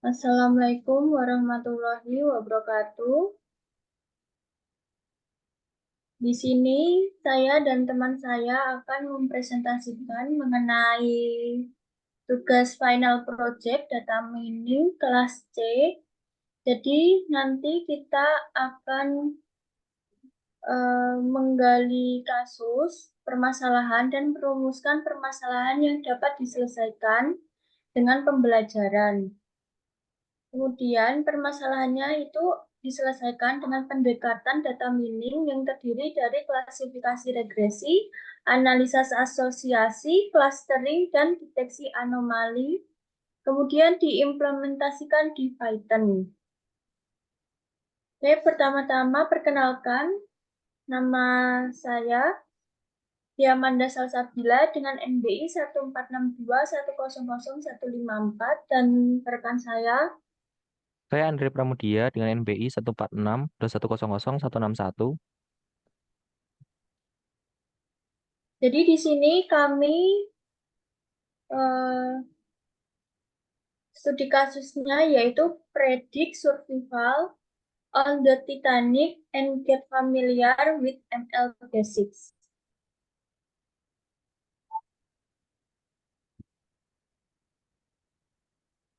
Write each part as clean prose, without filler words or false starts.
Assalamualaikum warahmatullahi wabarakatuh. Di sini saya dan teman saya akan mempresentasikan mengenai tugas final project data mining kelas C. Jadi nanti kita akan menggali kasus, permasalahan, dan merumuskan permasalahan yang dapat diselesaikan dengan pembelajaran. Kemudian permasalahannya itu diselesaikan dengan pendekatan data mining yang terdiri dari klasifikasi regresi, analisis asosiasi, clustering, dan deteksi anomali, kemudian diimplementasikan di Python. Oke, pertama-tama perkenalkan, nama saya Diamanda Salsabila dengan NBI 14621000154 dan rekan saya. Saya Andre Pramudia dengan NBI 14621000161. Jadi di sini kami eh, studi kasusnya yaitu Predict Survival on the Titanic and Get Familiar with ML Basics.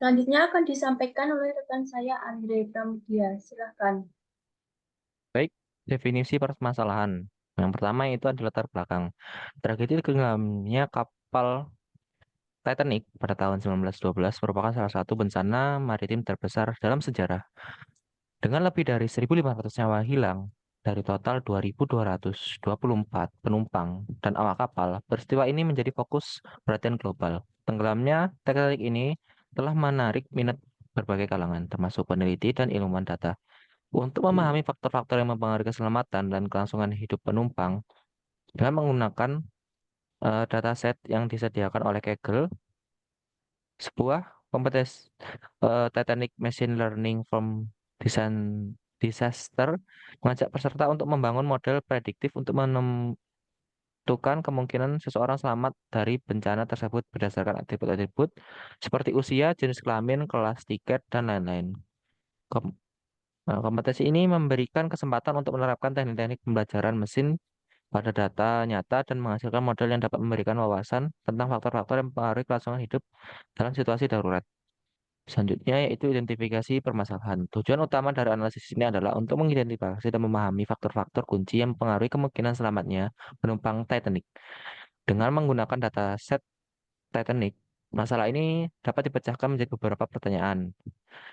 Selanjutnya akan disampaikan oleh rekan saya Andre Pramudia. Silakan. Baik, definisi permasalahan. Yang pertama itu adalah latar belakang. Tragedi tenggelamnya kapal Titanic pada tahun 1912 merupakan salah satu bencana maritim terbesar dalam sejarah. Dengan lebih dari 1.500 nyawa hilang dari total 2.224 penumpang dan awak kapal, peristiwa ini menjadi fokus perhatian global. Tenggelamnya Titanic ini telah menarik minat berbagai kalangan, termasuk peneliti dan ilmuwan data. Untuk memahami faktor-faktor yang mempengaruhi keselamatan dan kelangsungan hidup penumpang dengan menggunakan dataset yang disediakan oleh Kaggle, sebuah kompetensi Titanic Machine Learning from Design Disaster mengajak peserta untuk membangun model prediktif untuk menentukan kemungkinan seseorang selamat dari bencana tersebut berdasarkan atribut-atribut seperti usia, jenis kelamin, kelas tiket, dan lain-lain. Kompetensi ini memberikan kesempatan untuk menerapkan teknik-teknik pembelajaran mesin pada data nyata dan menghasilkan model yang dapat memberikan wawasan tentang faktor-faktor yang mempengaruhi kelangsungan hidup dalam situasi darurat. Selanjutnya yaitu identifikasi permasalahan. Tujuan utama dari analisis ini adalah untuk mengidentifikasi dan memahami faktor-faktor kunci yang mempengaruhi kemungkinan selamatnya penumpang Titanic. Dengan menggunakan data set Titanic, masalah ini dapat dipecahkan menjadi beberapa pertanyaan.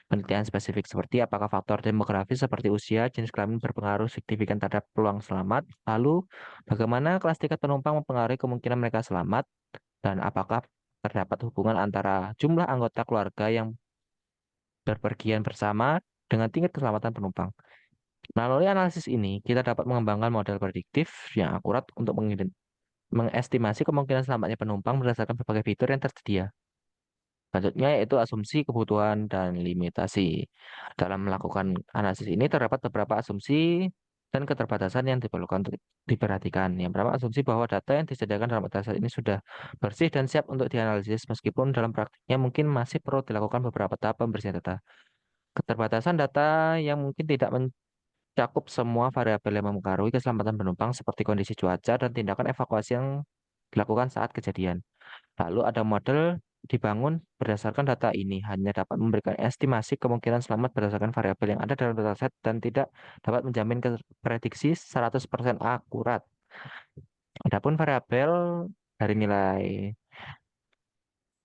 Penelitian spesifik seperti apakah faktor demografis seperti usia, jenis kelamin berpengaruh signifikan terhadap peluang selamat, lalu bagaimana kelas tingkat penumpang mempengaruhi kemungkinan mereka selamat, dan apakah terdapat hubungan antara jumlah anggota keluarga yang berpergian bersama dengan tingkat keselamatan penumpang. Melalui analisis ini, kita dapat mengembangkan model prediktif yang akurat untuk mengestimasi kemungkinan selamatnya penumpang berdasarkan berbagai fitur yang tersedia. Selanjutnya yaitu asumsi kebutuhan dan limitasi. Dalam melakukan analisis ini terdapat beberapa asumsi dan keterbatasan yang diperlukan untuk diperhatikan. Yang pertama, asumsi bahwa data yang disediakan dalam data ini sudah bersih dan siap untuk dianalisis meskipun dalam praktiknya mungkin masih perlu dilakukan beberapa tahap pembersihan data. Keterbatasan data yang mungkin tidak mencakup semua variabel yang mempengaruhi keselamatan penumpang seperti kondisi cuaca dan tindakan evakuasi yang dilakukan saat kejadian. Lalu ada model dibangun berdasarkan data ini hanya dapat memberikan estimasi kemungkinan selamat berdasarkan variabel yang ada dalam dataset dan tidak dapat menjamin prediksi 100% akurat. Adapun variabel dari nilai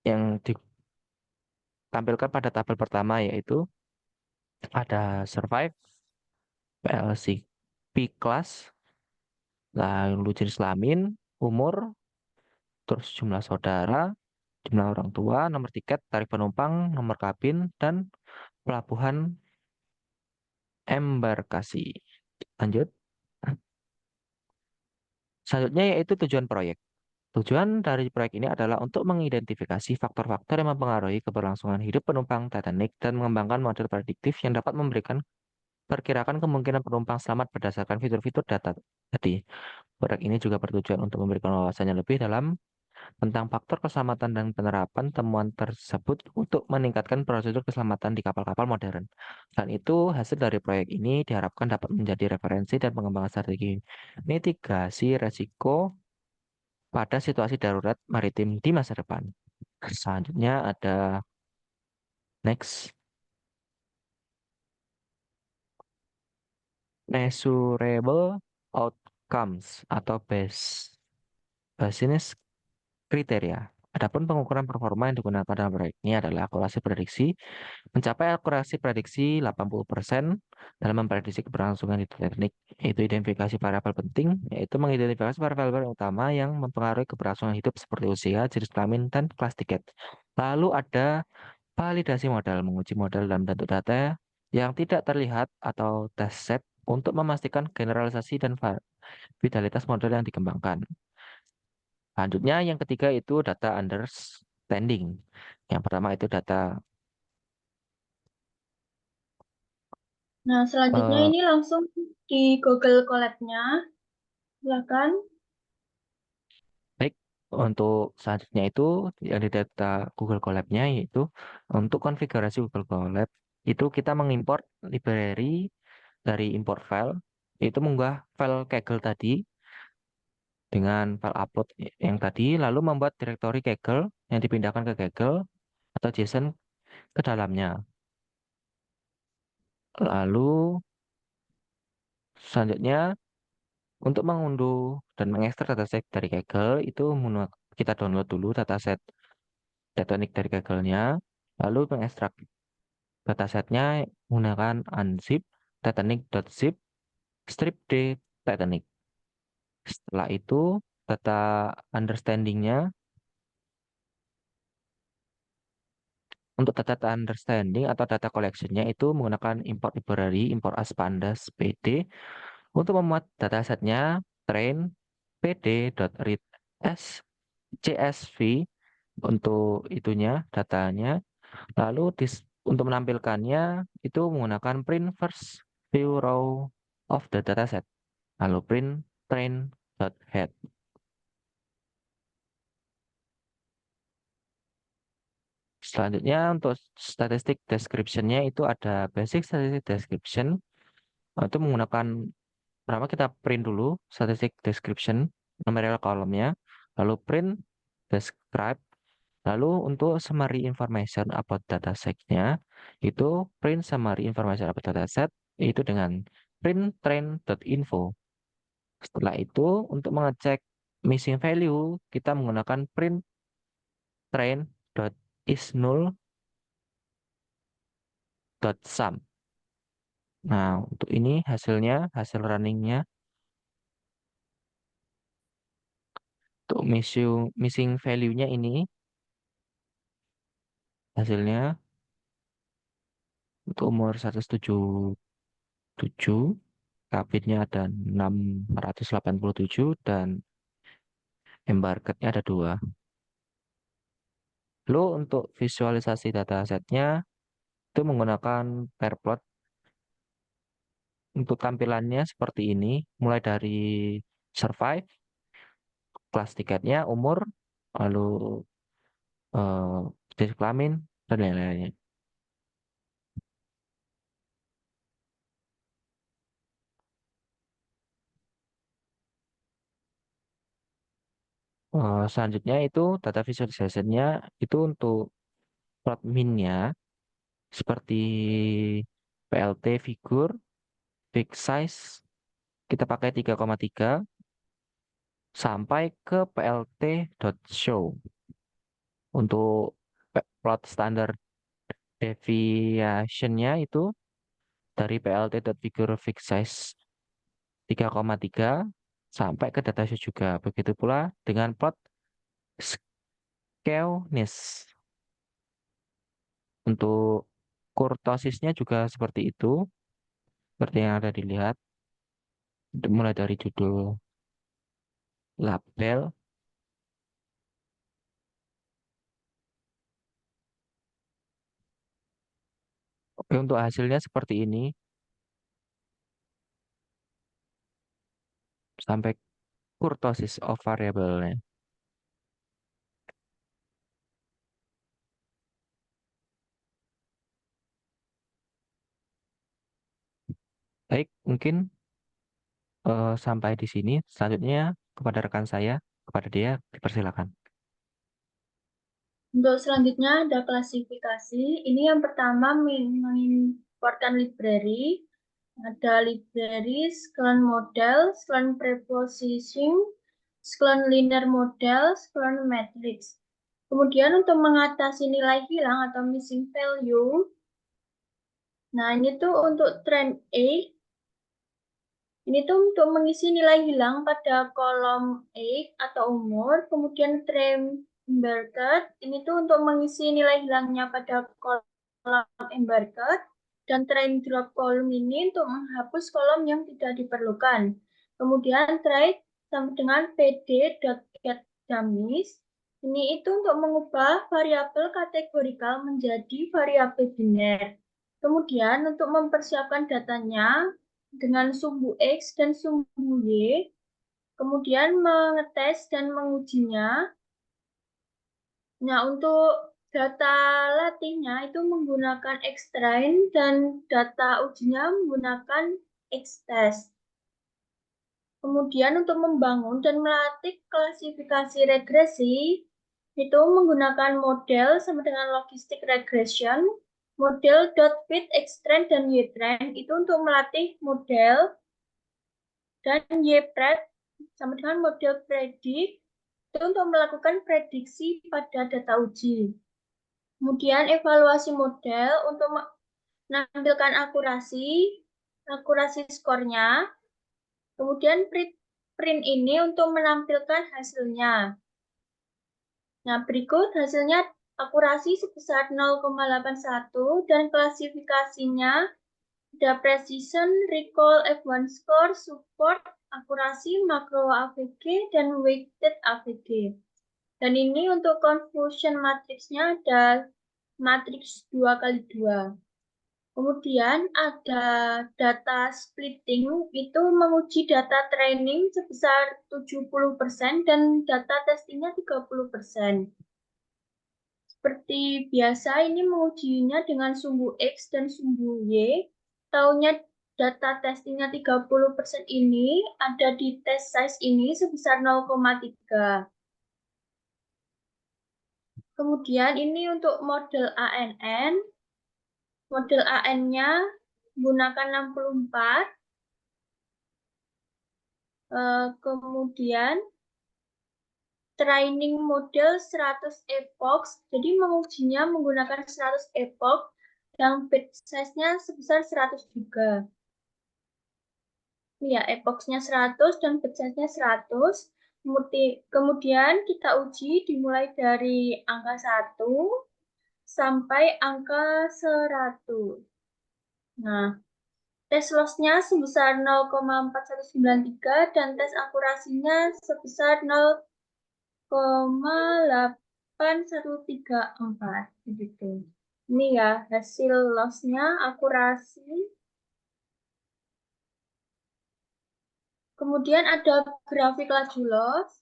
yang ditampilkan pada tabel pertama yaitu ada survive, PLC, P-class, lalu jenis kelamin, umur, terus jumlah saudara, jumlah orang tua, nomor tiket, tarif penumpang, nomor kabin, dan pelabuhan embarkasi. Lanjut. Selanjutnya yaitu tujuan proyek. Tujuan dari proyek ini adalah untuk mengidentifikasi faktor-faktor yang mempengaruhi keberlangsungan hidup penumpang Titanic dan mengembangkan model prediktif yang dapat memberikan perkirakan kemungkinan penumpang selamat berdasarkan fitur-fitur data. Jadi, proyek ini juga bertujuan untuk memberikan wawasan yang lebih dalam tentang faktor keselamatan dan penerapan temuan tersebut untuk meningkatkan prosedur keselamatan di kapal-kapal modern. Selain itu, hasil dari proyek ini diharapkan dapat menjadi referensi dan pengembangan strategi mitigasi resiko pada situasi darurat maritim di masa depan. Selanjutnya ada next, measurable outcomes atau business kriteria. Adapun pengukuran performa yang digunakan dalam proyek ini adalah akurasi prediksi. Mencapai akurasi prediksi 80% dalam memprediksi keberlangsungan hidup teknik, yaitu identifikasi variabel penting, yaitu mengidentifikasi variabel utama yang mempengaruhi keberlangsungan hidup seperti usia, jenis kelamin, dan kelas tiket. Lalu ada validasi modal, menguji modal dalam bentuk data yang tidak terlihat atau test set untuk memastikan generalisasi dan vitalitas model yang dikembangkan. Selanjutnya yang ketiga itu data understanding. Yang pertama itu data Nah, selanjutnya eh, ini langsung di Google Colab-nya. Silakan. baik. Untuk selanjutnya itu yang di data Google Colab-nya yaitu untuk konfigurasi Google Colab itu kita mengimport library dari import file, itu mengunggah file Kaggle tadi dengan file upload yang tadi, lalu membuat direktori Kaggle yang dipindahkan ke Kaggle atau JSON ke dalamnya. Lalu selanjutnya untuk mengunduh dan mengekstrak dataset dari Kaggle itu kita download dulu dataset Titanic dari Kaggle-nya, lalu mengekstrak datasetnya menggunakan unzip titanic.zip strip d Titanic. Setelah itu data understanding-nya, untuk data understanding atau data collection-nya itu menggunakan import library, import as pandas pd untuk memuat datasetnya train pd.read as CSV untuk itunya datanya. Lalu untuk menampilkannya itu menggunakan print first view row of the dataset. Lalu print train.head. Selanjutnya untuk statistic description-nya itu ada basic statistic description. Itu menggunakan pertama kita print dulu statistic description numerical column-nya, lalu print describe. Lalu untuk summary information about dataset-nya itu print summary information about dataset itu dengan print train.info. Setelah itu untuk mengecek missing value kita menggunakan print train.isNull.sum. Nah, untuk ini hasilnya, hasil runningnya untuk missing value-nya ini hasilnya untuk umur 177, kabinnya ada 687 dan embarketnya ada 2. Lalu untuk visualisasi datasetnya itu menggunakan pair plot. Untuk tampilannya seperti ini, mulai dari survive, kelas tiketnya, umur, lalu eh, jenis kelamin, dan lain-lainnya. Selanjutnya itu data visualization-nya itu untuk plot min-nya seperti PLT figur, fixed size, kita pakai 3,3 sampai ke PLT dot show. Untuk plot standar deviation-nya itu dari PLT dot figure fixed size 3,3 sampai ke data show juga. Begitu pula dengan plot skewness. Untuk kurtosisnya juga seperti itu, seperti yang ada dilihat, mulai dari judul label. Oke, untuk hasilnya seperti ini, sampai kurtosis of variabelnya. Baik, mungkin sampai di sini. Selanjutnya kepada rekan saya, kepada dia dipersilakan. Untuk selanjutnya ada klasifikasi. Ini yang pertama mengimport library. Ada library, sekalian model, sekalian preposition, sekalian linear model, sekalian matrix. Kemudian untuk mengatasi nilai hilang atau missing value, nah ini tuh untuk trend A, ini tuh untuk mengisi nilai hilang pada kolom age atau umur, kemudian trend embarked, ini tuh untuk mengisi nilai hilangnya pada kolom embarked, dan trend drop kolom ini untuk menghapus kolom yang tidak diperlukan. Kemudian try sama dengan pd.getDummies, ini itu untuk mengubah variabel kategorikal menjadi variabel biner. Kemudian untuk mempersiapkan datanya, dengan sumbu X dan sumbu Y, kemudian mengetes dan mengujinya. Nah, untuk data latihnya itu menggunakan Xtrain dan data ujinya menggunakan Xtest. Kemudian untuk membangun dan melatih klasifikasi regresi, itu menggunakan model sama dengan logistic regression, model .fit, Xtrain, dan Ytrain itu untuk melatih model, dan YPRED sama dengan model predik itu untuk melakukan prediksi pada data uji. Kemudian evaluasi model untuk menampilkan akurasi skornya. Kemudian print ini untuk menampilkan hasilnya. Nah, berikut hasilnya akurasi sebesar 0,81 dan klasifikasinya ada precision, recall, F1 score, support, akurasi, makro AVG, dan weighted AVG. Dan ini untuk confusion matrixnya ada matriks 2x2. Kemudian ada data splitting, itu menguji data training sebesar 70% dan data testingnya 30%. Seperti biasa, ini mengujinya dengan sumbu X dan sumbu Y. Taunya data testingnya 30% ini ada di test size ini sebesar 0,3. Kemudian ini untuk model ANN. Model AN-nya menggunakan 64. Kemudian training model 100 epochs. Jadi mengujinya menggunakan 100 epoch yang bit size-nya sebesar 100 juga. Ya, epochnya 100 dan bit size-nya 100. Kemudian kita uji dimulai dari angka 1 sampai angka 100. Nah, tes loss-nya sebesar 0,4193 dan tes akurasinya sebesar 0,8134 begitu. Ini ya hasil loss-nya, akurasi. Kemudian ada grafik laju loss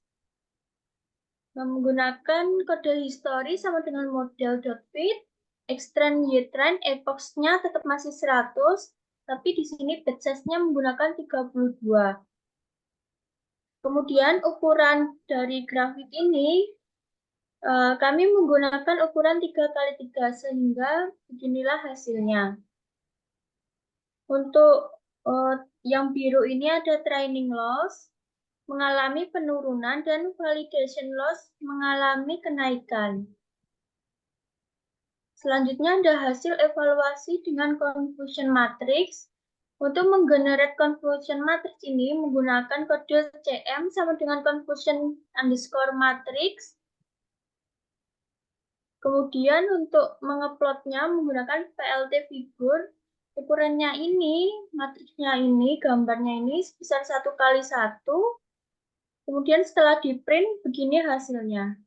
menggunakan kode histori sama dengan model.fit, Xtrend, Ytrend, epochs-nya tetap masih 100, tapi di sini bit size-nya menggunakan 32. Kemudian ukuran dari grafik ini kami menggunakan ukuran 3x3 sehingga beginilah hasilnya. Untuk yang biru ini ada training loss mengalami penurunan dan validation loss mengalami kenaikan. Selanjutnya ada hasil evaluasi dengan confusion matrix. Untuk menggenerate confusion matrix ini menggunakan kode CM sama dengan confusion underscore matrix. Kemudian untuk mengeplotnya menggunakan PLT figur, ukurannya ini, matriksnya ini, gambarnya ini sebesar 1x1. Kemudian setelah di print, begini hasilnya.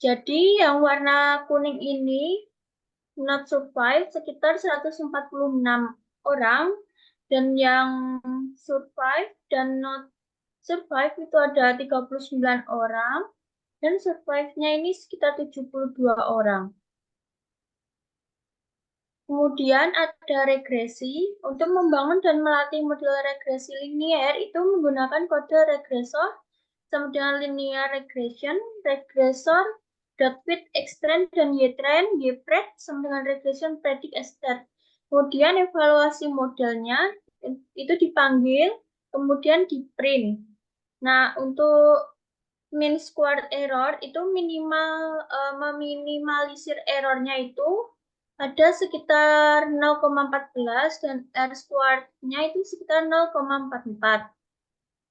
Jadi yang warna kuning ini not survive sekitar 146 orang, dan yang survive dan not survive itu ada 39 orang, dan survive-nya ini sekitar 72 orang. Kemudian ada regresi. Untuk membangun dan melatih model regresi linier itu menggunakan kode regresor sama dengan linear regression, regresor, dot fit, xtrend, dan ytrend, ypred, sama dengan regression predict start. Kemudian evaluasi modelnya itu dipanggil, kemudian di print. Nah, untuk mean squared error itu meminimalisir errornya itu ada sekitar 0,14 dan R squared-nya itu sekitar 0,44.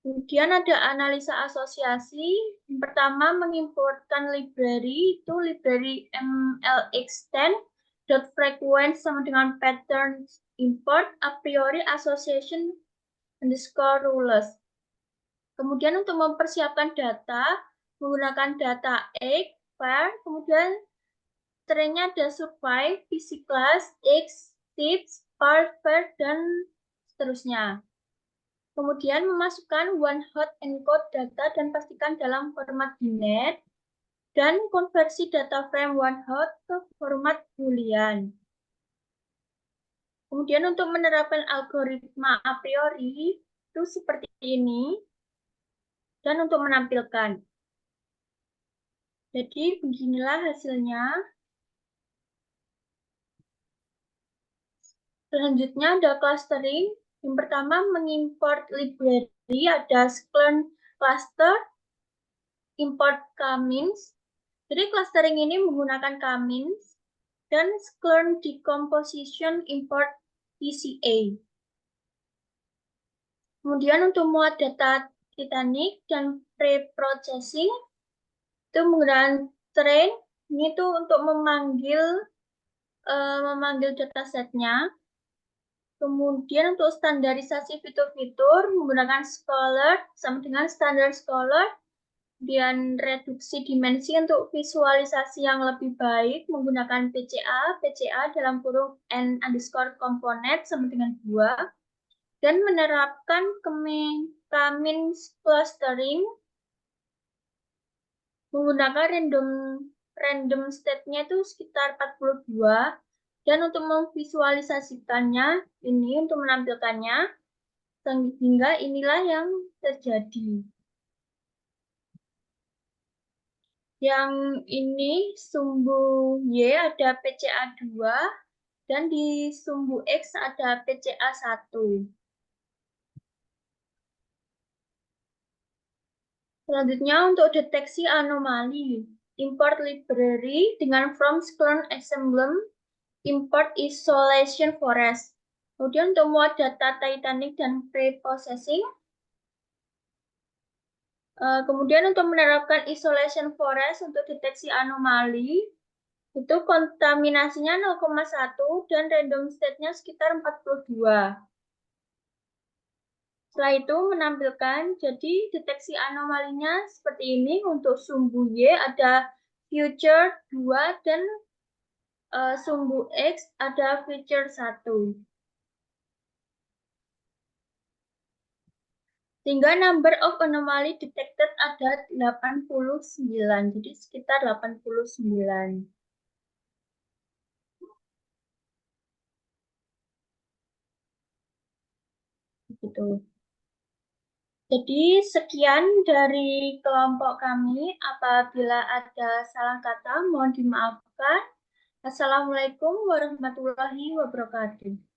Kemudian ada analisa asosiasi. Yang pertama mengimportkan library, itu library mlx10 dot frequent sama dengan pattern import a priori association underscore rules. Kemudian untuk mempersiapkan data, menggunakan data X, var, kemudian stringnya ada survive, PC class, X, tips, var, dan seterusnya. Kemudian memasukkan one hot encode data dan pastikan dalam format biner dan konversi data frame one hot ke format boolean. Kemudian untuk menerapkan algoritma a priori itu seperti ini dan untuk menampilkan. Jadi beginilah hasilnya. Selanjutnya ada clustering. Yang pertama mengimport library, ada Sclern cluster, import K-means. Jadi clustering ini menggunakan K-means dan Sclern decomposition import PCA. Kemudian untuk muat data Titanic dan pre-processing itu menggunakan train. Ini tuh untuk memanggil datasetnya. Kemudian untuk standarisasi fitur-fitur menggunakan Scholar sama dengan standar Scholar. Kemudian reduksi dimensi untuk visualisasi yang lebih baik menggunakan PCA dalam kurung n underscore component sama dengan 2. Dan menerapkan K-means clustering menggunakan random state-nya itu sekitar 42. Dan untuk memvisualisasikannya, ini untuk menampilkannya, sehingga inilah yang terjadi. Yang ini sumbu Y ada PCA2, dan di sumbu X ada PCA1. Selanjutnya untuk deteksi anomali, import library dengan from Sclern ensemble, import isolation forest. Kemudian untuk muat data Titanic dan pre-processing. Kemudian untuk menerapkan isolation forest untuk deteksi anomali, itu kontaminasinya 0,1 dan random state-nya sekitar 42. Setelah itu menampilkan, jadi deteksi anomalinya seperti ini. Untuk sumbu Y ada future 2 dan sumbu X ada future 1. Sehingga number of anomaly detected ada 89, jadi sekitar 89. Gitu. Jadi sekian dari kelompok kami. Apabila ada salah kata, mohon dimaafkan. Assalamualaikum warahmatullahi wabarakatuh.